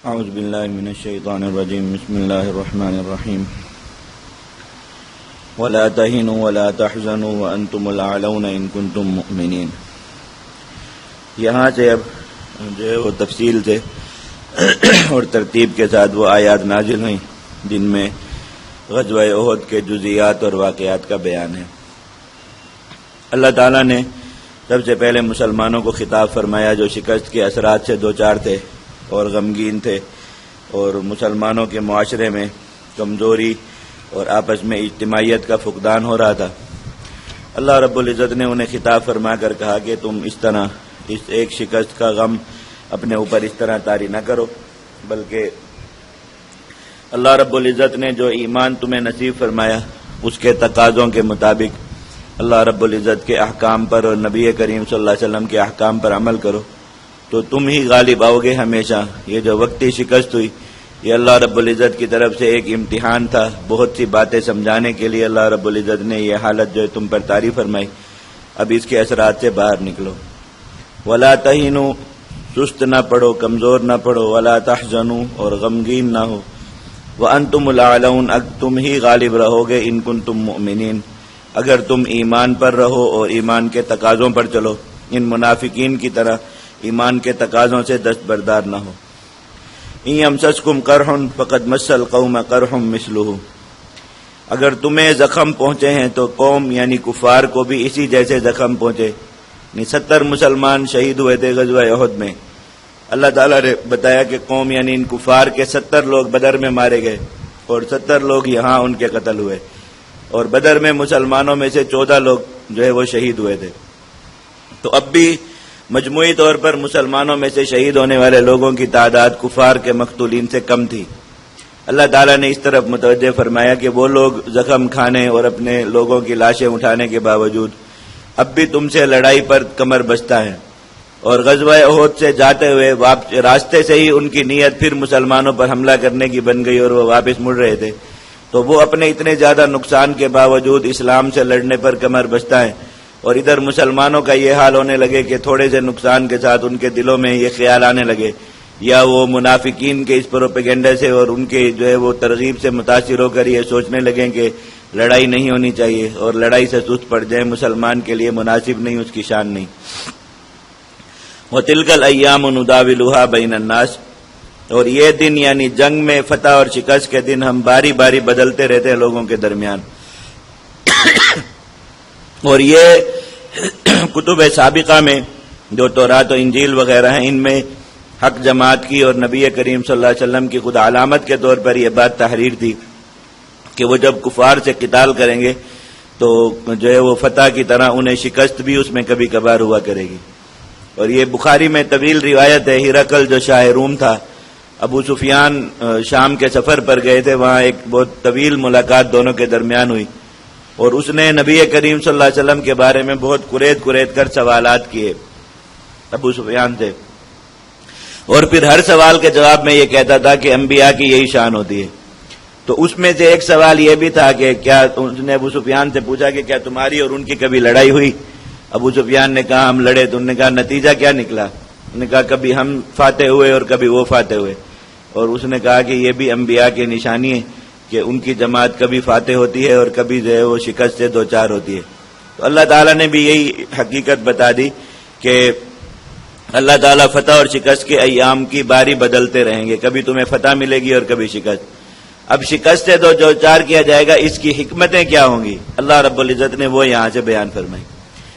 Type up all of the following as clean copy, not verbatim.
اعوذ باللہ من الشیطان الرجیم بسم اللہ الرحمن الرحیم ولا تہنوا ولا تحزنوا وانتم الاعلون ان کنتم مؤمنین. یہاں سے اب جو ہے وہ تفصیل سے اور ترتیب کے ساتھ وہ آیات نازل ہوئیں جن میں غزوہ احد کے جزیات اور واقعات کا بیان ہے. اللہ تعالیٰ نے سب سے پہلے مسلمانوں کو خطاب فرمایا جو شکست کے اثرات سے دوچار تھے اور غمگین تھے اور مسلمانوں کے معاشرے میں کمزوری اور آپس میں اجتماعیت کا فقدان ہو رہا تھا. اللہ رب العزت نے انہیں خطاب فرما کر کہا کہ تم اس طرح اس ایک شکست کا غم اپنے اوپر اس طرح طاری نہ کرو، بلکہ اللہ رب العزت نے جو ایمان تمہیں نصیب فرمایا اس کے تقاضوں کے مطابق اللہ رب العزت کے احکام پر اور نبی کریم صلی اللہ علیہ وسلم کے احکام پر عمل کرو تو تم ہی غالب آؤ گے ہمیشہ. یہ جو وقتی شکست ہوئی یہ اللہ رب العزت کی طرف سے ایک امتحان تھا. بہت سی باتیں سمجھانے کے لیے اللہ رب العزت نے یہ حالت جو ہے تم پر طاری فرمائی. اب اس کے اثرات سے باہر نکلو. ولا تہنوا، سست نہ پڑو، کمزور نہ پڑو، ولا تحزنوا، اور غمگین نہ ہو، وانتم الاعلون، تم ہی غالب رہو گے ان کنتم مؤمنین، اگر تم ایمان پر رہو اور ایمان کے تقاضوں پر چلو. ان منافقین کی طرح ایمان کے تقاضوں سے دستبردار نہ ہو. ان یمسسکم قرح فقد مس القوم قرح مثلہ، اگر تمہیں زخم پہنچے ہیں تو قوم یعنی کفار کو بھی اسی جیسے زخم پہنچے. 70 مسلمان شہید ہوئے تھے غزوہ احد میں. اللہ تعالیٰ نے بتایا کہ قوم یعنی ان کفار کے 70 لوگ بدر میں مارے گئے اور 70 لوگ یہاں ان کے قتل ہوئے، اور بدر میں مسلمانوں میں سے 14 لوگ جو ہے وہ شہید ہوئے تھے. تو اب بھی مجموعی طور پر مسلمانوں میں سے شہید ہونے والے لوگوں کی تعداد کفار کے مقتولین سے کم تھی. اللہ تعالیٰ نے اس طرف متوجہ فرمایا کہ وہ لوگ زخم کھانے اور اپنے لوگوں کی لاشیں اٹھانے کے باوجود اب بھی تم سے لڑائی پر کمر بستہ ہے، اور غزوہ احد سے جاتے ہوئے راستے سے ہی ان کی نیت پھر مسلمانوں پر حملہ کرنے کی بن گئی اور وہ واپس مڑ رہے تھے. تو وہ اپنے اتنے زیادہ نقصان کے باوجود اسلام سے لڑنے پر کمر بستہ ہیں، اور ادھر مسلمانوں کا یہ حال ہونے لگے کہ تھوڑے سے نقصان کے ساتھ ان کے دلوں میں یہ خیال آنے لگے، یا وہ منافقین کے اس پروپیگنڈے سے اور ان کے جو ہے وہ ترغیب سے متاثر ہو کر یہ سوچنے لگیں کہ لڑائی نہیں ہونی چاہیے اور لڑائی سے سست پڑ جائیں، مسلمان کے لیے مناسب نہیں، اس کی شان نہیں. وَتِلْكَ الْأَيَّامُ نُدَاوِلُهَا بَيْنَ النَّاسِ، اور یہ دن یعنی جنگ میں فتح اور شکست کے دن ہم باری باری بدلتے رہتے ہیں لوگوں کے درمیان. اور یہ کتب سابقہ میں جو تورات و انجیل وغیرہ ہیں ان میں حق جماعت کی اور نبی کریم صلی اللہ علیہ وسلم کی خود علامت کے طور پر یہ بات تحریر تھی کہ وہ جب کفار سے قتال کریں گے تو جو ہے وہ فتح کی طرح انہیں شکست بھی اس میں کبھی کبھار ہوا کرے گی. اور یہ بخاری میں طویل روایت ہے. ہرقل جو شاہ روم تھا، ابو سفیان شام کے سفر پر گئے تھے، وہاں ایک بہت طویل ملاقات دونوں کے درمیان ہوئی اور اس نے نبی کریم صلی اللہ علیہ وسلم کے بارے میں بہت کرید کر سوالات کیے ابو سفیان سے، اور پھر ہر سوال کے جواب میں یہ کہتا تھا کہ انبیاء کی یہی شان ہوتی ہے. تو اس میں سے ایک سوال یہ بھی تھا کہ کیا اس نے ابو سفیان سے پوچھا کہ کیا تمہاری اور ان کی کبھی لڑائی ہوئی؟ ابو سفیان نے کہا ہم لڑے. تو انہوں نے کہا نتیجہ کیا نکلا؟ انہوں نے کہا کبھی ہم فاتح ہوئے اور کبھی وہ فاتح ہوئے. اور اس نے کہا کہ یہ بھی انبیاء کی نشانی ہے کہ ان کی جماعت کبھی فاتح ہوتی ہے اور کبھی جو ہے وہ شکست سے دوچار ہوتی ہے. تو اللہ تعالیٰ نے بھی یہی حقیقت بتا دی کہ اللہ تعالیٰ فتح اور شکست کے ایام کی باری بدلتے رہیں گے، کبھی تمہیں فتح ملے گی اور کبھی شکست. اب شکست سے دوچار کیا جائے گا، اس کی حکمتیں کیا ہوں گی؟ اللہ رب العزت نے وہ یہاں سے بیان فرمائی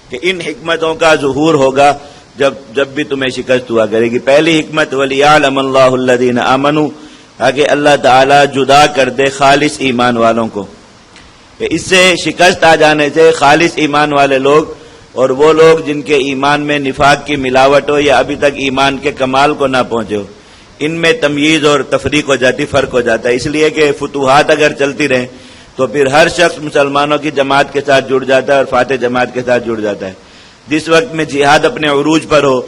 کہ ان حکمتوں کا ظہور ہوگا جب بھی تمہیں شکست ہوا کرے گی. پہلی حکمت وَلِيَعْلَمَ اللَّهُ الَّذِينَ آمَنُوا، تاکہ اللہ تعالیٰ جدا کر دے خالص ایمان والوں کو. کہ اس سے شکست آ جانے سے خالص ایمان والے لوگ اور وہ لوگ جن کے ایمان میں نفاق کی ملاوٹ ہو یا ابھی تک ایمان کے کمال کو نہ پہنچے ہو، ان میں تمییز اور تفریق ہو جاتی، فرق ہو جاتا ہے. اس لیے کہ فتوحات اگر چلتی رہیں تو پھر ہر شخص مسلمانوں کی جماعت کے ساتھ جڑ جاتا ہے اور فاتح جماعت کے ساتھ جڑ جاتا ہے. جس وقت میں جہاد اپنے عروج پر ہو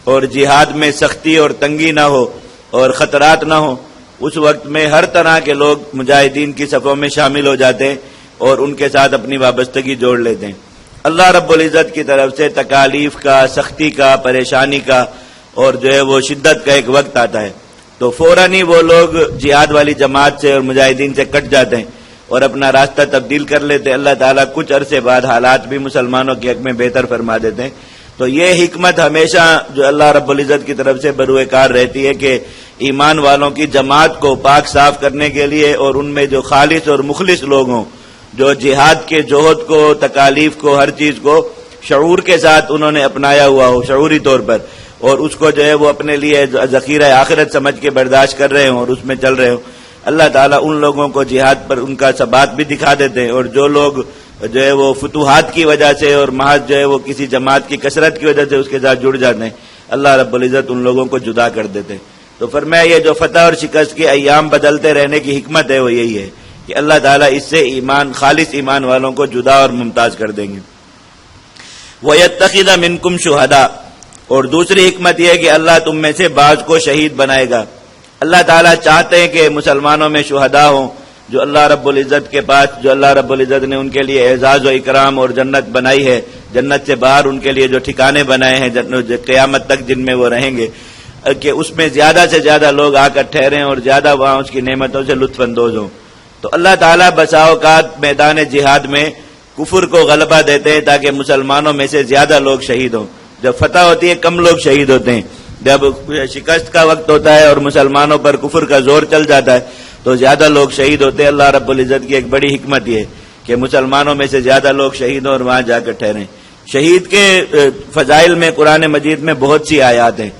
اور جہاد میں سختی اور تنگی نہ ہو اور خطرات نہ ہو، اس وقت میں ہر طرح کے لوگ مجاہدین کی صفوں میں شامل ہو جاتے ہیں اور ان کے ساتھ اپنی وابستگی جوڑ لیتے ہیں. اللہ رب العزت کی طرف سے تکالیف کا، سختی کا، پریشانی کا اور جو ہے وہ شدت کا ایک وقت آتا ہے. تو فوراً ہی وہ لوگ جہاد والی جماعت سے اور مجاہدین سے کٹ جاتے ہیں اور اپنا راستہ تبدیل کر لیتے. اللہ تعالیٰ کچھ عرصے بعد حالات بھی مسلمانوں کے حق میں بہتر فرما دیتے ہیں. تو یہ حکمت ہمیشہ جو اللہ رب العزت کی طرف سے بروئے کار رہتی ہے کہ ایمان والوں کی جماعت کو پاک صاف کرنے کے لیے اور ان میں جو خالص اور مخلص لوگ ہوں، جو جہاد کے جوہد کو، تکالیف کو، ہر چیز کو شعور کے ساتھ انہوں نے اپنایا ہوا ہو شعوری طور پر، اور اس کو جو ہے وہ اپنے لیے ذخیرہ آخرت سمجھ کے برداشت کر رہے ہوں اور اس میں چل رہے ہوں. اللہ تعالیٰ ان لوگوں کو جہاد پر ان کا ثبات بھی دکھا دیتے ہیں، اور جو لوگ جو ہے وہ فتوحات کی وجہ سے اور محض جو ہے وہ کسی جماعت کی کثرت کی وجہ سے اس کے ساتھ جڑ جاتے ہیں، اللہ رب العزت ان لوگوں کو جدا کر دیتے ہیں. تو فرمایا یہ جو فتح اور شکست کے ایام بدلتے رہنے کی حکمت ہے وہ یہی ہے کہ اللہ تعالیٰ اس سے ایمان، خالص ایمان والوں کو جدا اور ممتاز کر دیں گے. وَيَتَّخِذَ مِنْكُمْ شُهَدَاءَ، اور دوسری حکمت یہ ہے کہ اللہ تم میں سے بعض کو شہید بنائے گا. اللہ تعالیٰ چاہتے ہیں کہ مسلمانوں میں شہداء ہوں جو اللہ رب العزت کے پاس، جو اللہ رب العزت نے ان کے لیے اعزاز و اکرام اور جنت بنائی ہے، جنت سے باہر ان کے لیے جو ٹھکانے بنائے ہیں قیامت تک جن میں وہ رہیں گے، کہ اس میں زیادہ سے زیادہ لوگ آ کر ٹھہریں اور زیادہ وہاں اس کی نعمتوں سے لطف اندوز ہوں. تو اللہ تعالیٰ بسا اوقات میدان جہاد میں کفر کو غلبہ دیتے ہیں تاکہ مسلمانوں میں سے زیادہ لوگ شہید ہوں. جب فتح ہوتی ہے کم لوگ شہید ہوتے ہیں، جب شکست کا وقت ہوتا ہے اور مسلمانوں پر کفر کا زور چل جاتا ہے تو زیادہ لوگ شہید ہوتے ہیں. اللہ رب العزت کی ایک بڑی حکمت یہ ہے کہ مسلمانوں میں سے زیادہ لوگ شہید ہوں اور وہاں جا کر ٹھہریں. شہید کے فضائل میں قرآن مجید میں بہت سی آیات ہیں،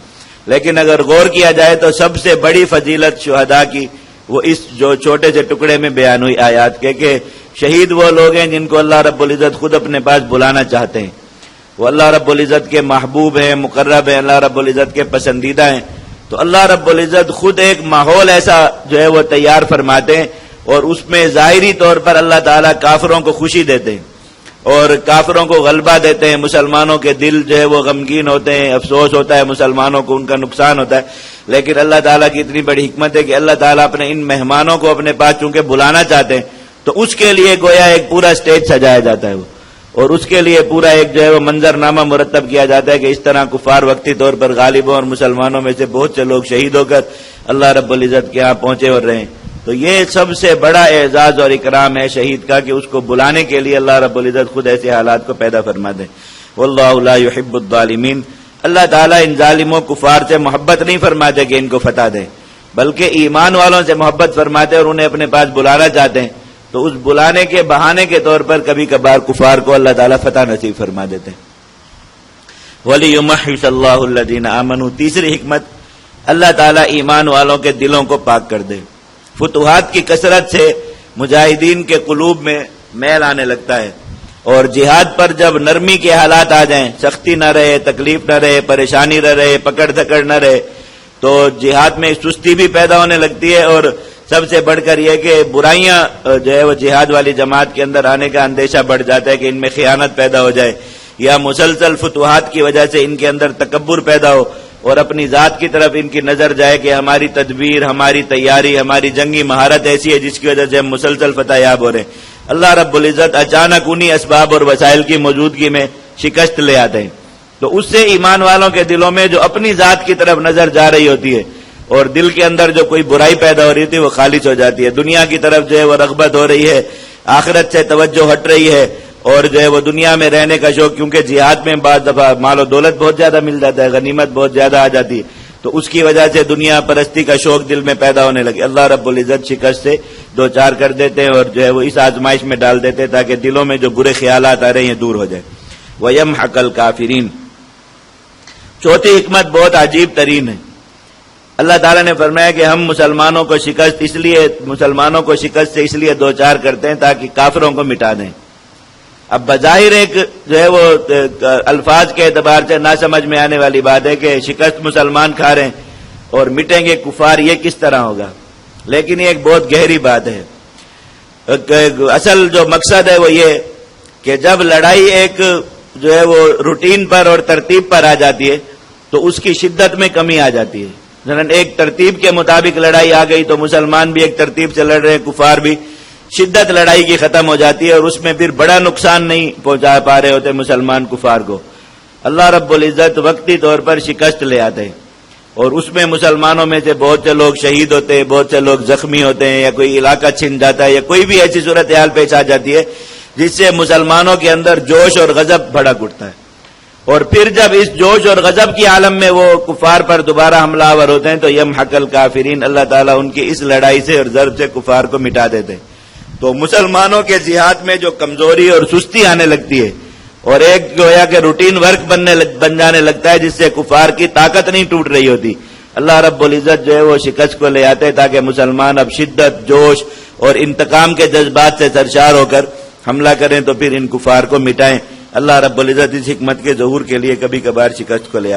لیکن اگر غور کیا جائے تو سب سے بڑی فضیلت شہداء کی وہ اس جو چھوٹے سے ٹکڑے میں بیان ہوئی آیات کے کہ شہید وہ لوگ ہیں جن کو اللہ رب العزت خود اپنے پاس بلانا چاہتے ہیں. وہ اللہ رب العزت کے محبوب ہیں، مقرب ہیں، اللہ رب العزت کے پسندیدہ ہیں. تو اللہ رب العزت خود ایک ماحول ایسا جو ہے وہ تیار فرماتے ہیں اور اس میں ظاہری طور پر اللہ تعالیٰ کافروں کو خوشی دیتے ہیں اور کافروں کو غلبہ دیتے ہیں. مسلمانوں کے دل جو ہے وہ غمگین ہوتے ہیں، افسوس ہوتا ہے مسلمانوں کو، ان کا نقصان ہوتا ہے. لیکن اللہ تعالیٰ کی اتنی بڑی حکمت ہے کہ اللہ تعالیٰ اپنے ان مہمانوں کو اپنے پاس چونکہ بلانا چاہتے ہیں تو اس کے لیے گویا ایک پورا سٹیج سجایا جاتا ہے وہ، اور اس کے لیے پورا ایک جو ہے وہ منظرنامہ مرتب کیا جاتا ہے کہ اس طرح کفار وقتی طور پر غالب ہوں اور مسلمانوں میں سے بہت سے لوگ شہید ہو کر اللہ رب العزت کے ہاں پہنچے اور رہیں. تو یہ سب سے بڑا اعزاز اور اکرام ہے شہید کا کہ اس کو بلانے کے لیے اللہ رب العزت خود ایسے حالات کو پیدا فرما دے. واللہ لا يحب الظالمین، اللہ تعالیٰ ان ظالموں کفار سے محبت نہیں فرماتے کہ ان کو فتح دے، بلکہ ایمان والوں سے محبت فرماتے اور انہیں اپنے پاس بلانا چاہتے ہیں. تو اس بلانے کے بہانے کے طور پر کبھی کبھار کفار کو اللہ تعالیٰ فتح نصیب فرما دیتے ہیں. وَلِيُمَحِّصَ اللَّهُ الَّذِينَ آمَنُوا، تیسری حکمت اللہ تعالیٰ ایمان والوں کے دلوں کو پاک کر دے. فتوحات کی کثرت سے مجاہدین کے قلوب میں میل آنے لگتا ہے، اور جہاد پر جب نرمی کے حالات آ جائیں، سختی نہ رہے، تکلیف نہ رہے، پریشانی نہ رہے، پکڑ دھکڑ نہ رہے، تو جہاد میں سستی بھی پیدا ہونے لگتی ہے. اور سب سے بڑھ کر یہ کہ برائیاں جو ہے وہ جہاد والی جماعت کے اندر آنے کا اندیشہ بڑھ جاتا ہے کہ ان میں خیانت پیدا ہو جائے، یا مسلسل فتوحات کی وجہ سے ان کے اندر تکبر پیدا ہو اور اپنی ذات کی طرف ان کی نظر جائے کہ ہماری تدبیر، ہماری تیاری، ہماری جنگی مہارت ایسی ہے جس کی وجہ سے ہم مسلسل فتح یاب ہو رہے ہیں. اللہ رب العزت اچانک انہی اسباب اور وسائل کی موجودگی میں شکست لے آتے ہیں. تو اس سے ایمان والوں کے دلوں میں جو اپنی ذات کی طرف نظر جا رہی ہوتی ہے اور دل کے اندر جو کوئی برائی پیدا ہو رہی تھی وہ خالص ہو جاتی ہے. دنیا کی طرف جو ہے وہ رغبت ہو رہی ہے، آخرت سے توجہ ہٹ رہی ہے، اور جو ہے وہ دنیا میں رہنے کا شوق، کیونکہ جہاد میں بعض دفعہ مال و دولت بہت زیادہ مل جاتا ہے، غنیمت بہت زیادہ آ جاتی ہے، تو اس کی وجہ سے دنیا پرستی کا شوق دل میں پیدا ہونے لگے. اللہ رب العزت شکست سے دو چار کر دیتے ہیں اور جو ہے وہ اس آزمائش میں ڈال دیتے ہیں تاکہ دلوں میں جو برے خیالات آ رہے ہیں دور ہو جائے. وَيَمْحَقَ الْكَافِرِينَ، چوتھی حکمت بہت عجیب ترین ہے. اللہ تعالیٰ نے فرمایا کہ ہم مسلمانوں کو شکست سے اس لیے دو چار کرتے ہیں تاکہ کافروں کو مٹا دیں. اب بظاہر ایک جو ہے وہ الفاظ کے اعتبار سے نہ سمجھ میں آنے والی بات ہے کہ شکست مسلمان کھا رہے ہیں اور مٹیں گے کفار، یہ کس طرح ہوگا؟ لیکن یہ ایک بہت گہری بات ہے. اصل جو مقصد ہے وہ یہ کہ جب لڑائی ایک جو ہے وہ روٹین پر اور ترتیب پر آ جاتی ہے تو اس کی شدت میں کمی آ جاتی ہے. مثلا ایک ترتیب کے مطابق لڑائی آ گئی تو مسلمان بھی ایک ترتیب سے لڑ رہے ہیں، کفار بھی، شدت لڑائی کی ختم ہو جاتی ہے اور اس میں پھر بڑا نقصان نہیں پہنچا پا رہے ہوتے مسلمان کفار کو. اللہ رب العزت وقتی طور پر شکست لے آتے ہیں اور اس میں مسلمانوں میں سے بہت سے لوگ شہید ہوتے ہیں، بہت سے لوگ زخمی ہوتے ہیں، یا کوئی علاقہ چھن جاتا ہے، یا کوئی بھی ایسی صورتحال پیش آ جاتی ہے جس سے مسلمانوں کے اندر جوش اور غضب بھڑک اٹھتا ہے، اور پھر جب اس جوش اور غضب کی عالم میں وہ کفار پر دوبارہ حملہ آور ہوتے ہیں تو یمحق الکافرین، اللہ تعالیٰ ان کی اس لڑائی سے اور ضرب سے کفار کو مٹا دیتے ہیں۔ تو مسلمانوں کے جہاد میں جو کمزوری اور سستی آنے لگتی ہے اور ایک گویا کہ روٹین ورک بن جانے لگتا ہے جس سے کفار کی طاقت نہیں ٹوٹ رہی ہوتی، اللہ رب العزت جو ہے وہ شکست کو لے آتے ہیں تاکہ مسلمان اب شدت، جوش اور انتقام کے جذبات سے سرشار ہو کر حملہ کریں تو پھر ان کفار کو مٹائیں۔ اللہ رب العزت اس حکمت کے ظہور کے لیے کبھی کبھار شکست کو لے آتے ہیں۔